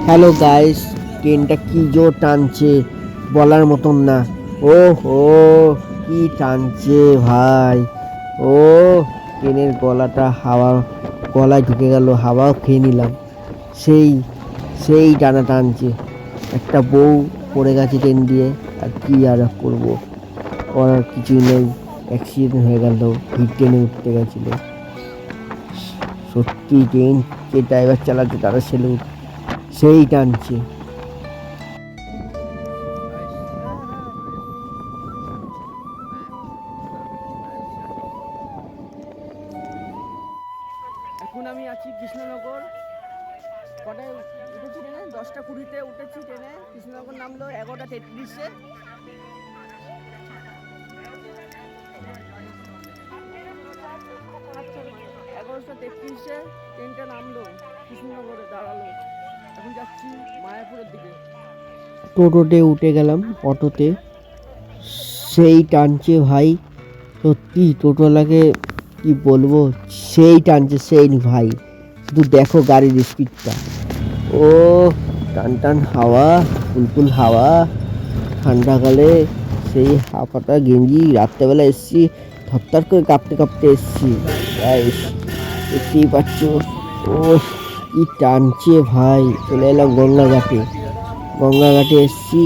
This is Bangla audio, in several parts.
হ্যালো গাইস, ট্রেনটা কি জোর টানছে বলার মতন না। ও হো, কি টানছে ভাই। ও ট্রেনের গলাটা হাওয়া গলায় ঢুকে গেল, হাওয়াও খেয়ে নিলাম। সেই সেই টানা টানছে। একটা বউ পড়ে গেছে ট্রেন দিয়ে, আর কি আর করবো, করার কিছুই নেই। অ্যাক্সিডেন্ট হয়ে গেল, ভিড় ট্রেনে উঠতে গেছিল। সত্যি ট্রেন যে ড্রাইভার চালাচ্ছে তারা সেলুট, সেই টানছে। এখন আমি আছি কৃষ্ণনগর। কটায় উঠেছি ট্রেনে? 10টা 20-তে উঠেছি ট্রেনে। কৃষ্ণনগর নামলো 11টা 33-এ। 11টা 33-এ ট্রেনটা নামলো, কৃষ্ণনগরে দাঁড়ালো। এখন যাচ্ছি মায়াপুরের দিকে। টোটোতে উঠে গেলাম, অটোতে। সেই টানছে ভাই, সত্যি টোটোলাকে কি বলবো, সেই টানছে সেই ভাই। শুধু দেখো গাড়ির স্পিডটা। ও টান টান হাওয়া, ফুলফুল হাওয়া। ঠান্ডাকালে সেই হাফাটা গেঞ্জি, রাত্রেবেলা এসছি থরথর করে কাঁপতে কাঁপতে এসছি। দেখতেই পাচ্ছ, ও কি টানছে ভাই। চলে এলাম গঙ্গাঘাটে। গঙ্গাঘাটে এসছি,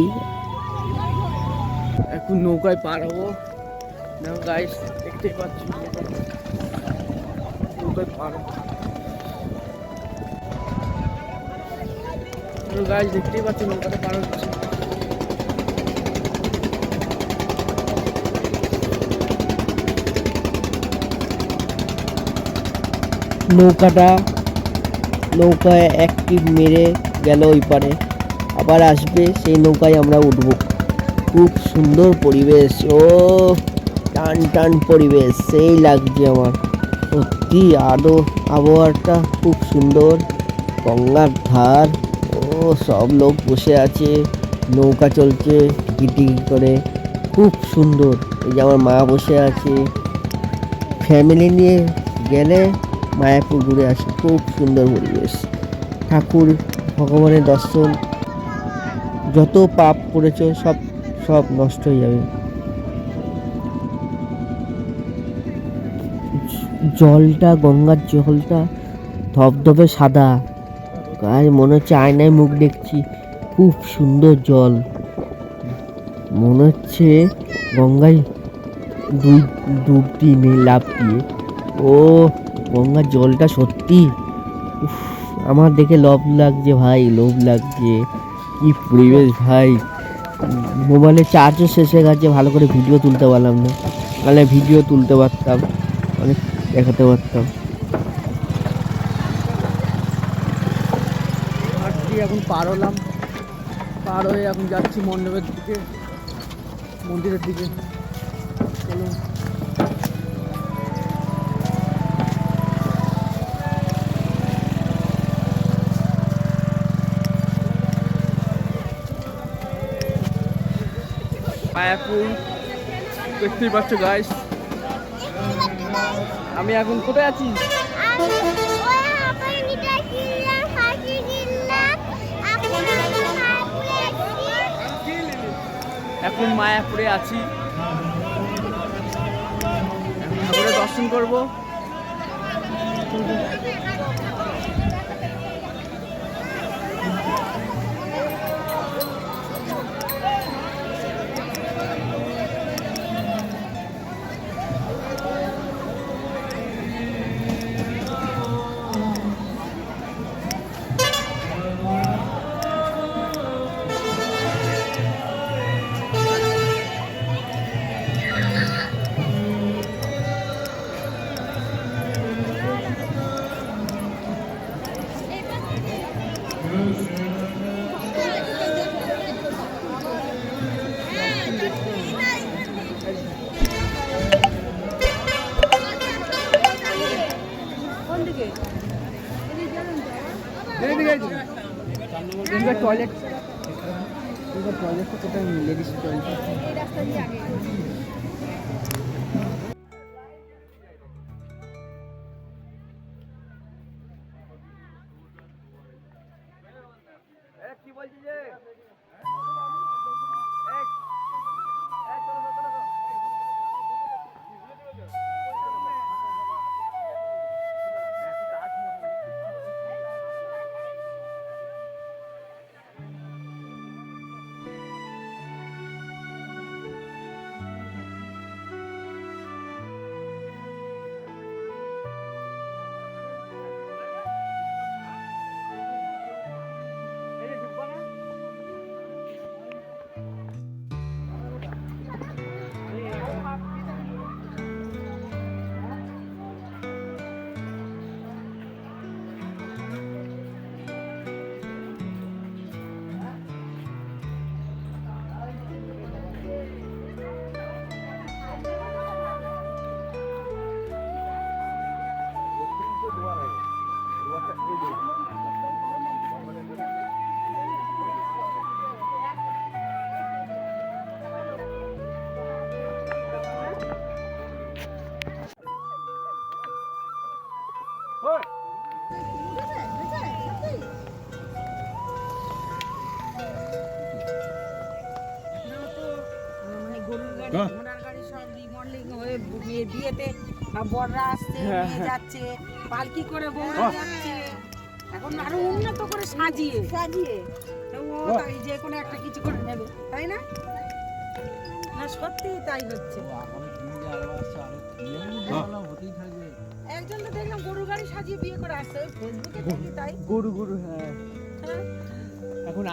এখন নৌকায় পার হবো। গাইস দেখতে পাচ্ছ, নৌকায় পার হবো। গাইস দেখতেই পাচ্ছ, নৌকাটা পার হচ্ছে। নৌকায় একটি মেরে গেল ওই পারে, আবার আসবে, সেই নৌকায় আমরা উঠবো। খুব সুন্দর পরিবেশ, ও টান টান পরিবেশ, সেই লাগছে আমার। সত্যি আবহাওয়াটা খুব সুন্দর। গঙ্গার ধার, ও সব লোক বসে আছে, নৌকা চলছে টিকি টিকি করে, খুব সুন্দর। এই যে আমার মা বসে আছে। ফ্যামিলি নিয়ে গেলে মায়াপুর ঘুরে আসি, খুব সুন্দর পরিবেশ। ঠাকুর ভগবানের দর্শন, যত পাপ করেছ সব সব নষ্ট হয়ে যাবে। জলটা, গঙ্গার জলটা ধবধবে সাদা, গায়ে মনে হচ্ছে আয়নায় মুখ দেখছি। খুব সুন্দর জল, মনে হচ্ছে গঙ্গায় ডুব দিয়ে লাফ দিয়ে। ও গঙ্গার জলটা সত্যি আমার দেখে লোভ লাগছে ভাই, লোভ লাগছে। কি পরিবেশ ভাই। মোবাইলে চার্জও শেষ হয়ে গেছে, ভালো করে ভিডিও তুলতে পারলাম না, তাহলে ভিডিও তুলতে পারতাম, অনেক দেখাতে পারতাম। এখন পার হলাম, পার হয়ে এখন যাচ্ছি মণ্ডপের দিকে, মন্দিরের দিকে। চলো মায়াপুর, দেখতেই পাচ্ছ গাইস। আমি এখন কোথায় আছি? এখন মায়াপুরে আছি, ঠাকুরের দর্শন করবো। টয়লেট টয়লেট কোথায় লেডিস টয়লেট কি বলছি যে ঘোড়ার গাড়ি সব রিমডেলিং হয়ে বিয়েতে বররা আসছে নিয়ে যাচ্ছে পালকি করে বউরা যাচ্ছে এখন আরো উন্নত করে সাজিয়ে তো ও তাই যে কোনো একটা কিছু করে নেবে তাই না না সত্যি তাই হচ্ছে একজন তো দেখলাম গরুর গাড়ি সাজিয়ে বিয়ে করে আসছে ফেসবুকে দেখি তাই গরু হ্যাঁ এখন